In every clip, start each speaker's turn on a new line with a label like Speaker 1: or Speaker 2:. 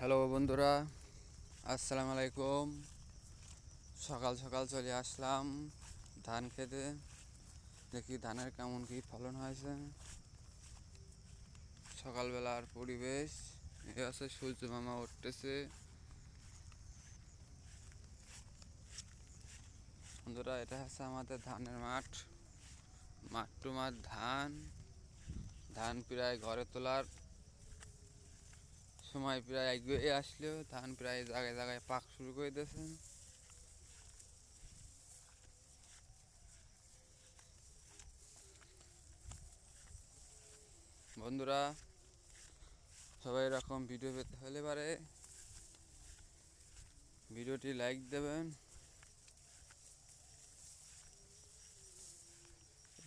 Speaker 1: Hello বন্ধুরা, আসসালামু আলাইকুম। সকাল সকাল চলে আসলাম ধান খেতে। দেখি ধানের কেমন কি ফলন হয়েছে। সকালবেলার পরিবেশ এ আছে, সূর্য মামা উঠতেছে। বন্ধুরা, এটা হচ্ছে আমাদের ধানের মাঠ। মাঠ টু মাঠ ধান। ধান প্রায় ঘরে তোলার সময় প্রায় এগিয়ে আসলেও ধান প্রায় জায়গায় জায়গায় পাক শুরু করে দিয়েছে। বন্ধুরা, সবাই এরকম ভিডিও পেতে হলে পারে ভিডিওটি লাইক দেবেন।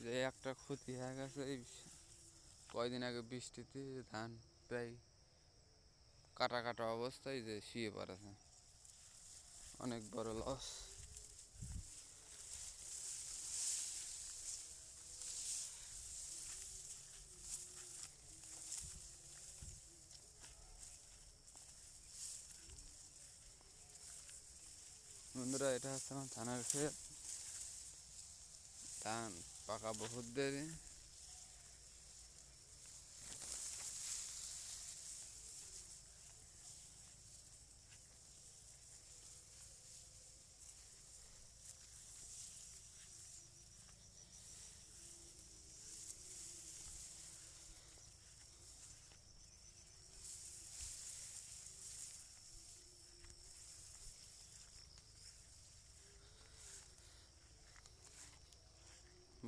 Speaker 1: যে একটা ক্ষতি হয়ে গেছে এই কয়দিন আগে বৃষ্টিতে, ধান প্রায় কাটা কাটা অবস্থায় যে শুয়ে পড়েছে, অনেক বড় লস। বন্ধুরা, এটা হচ্ছে আমার ধানের ক্ষেত। ধান পাকা বহুত দেরি।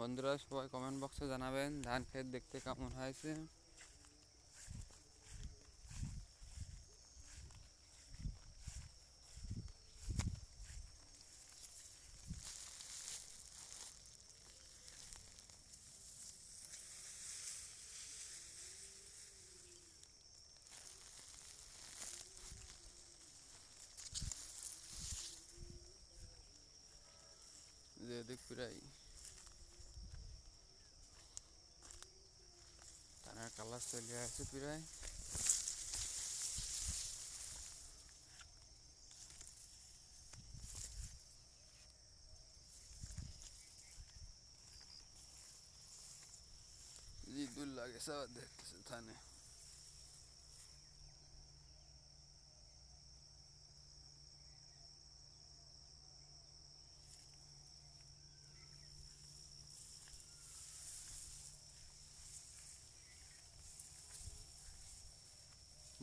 Speaker 1: বন্ধুরা, সবাই কমেন্ট বক্সে জানাবেন ধান ক্ষেত দেখতে কেমন হয়েছে। যে দেখ প্রায় ধানের কালার চলে আসছে প্রায়। জি দূর লাগে সব দেখতেছে ধানে।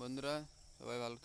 Speaker 1: বন্ধুরা, সবাই ভালো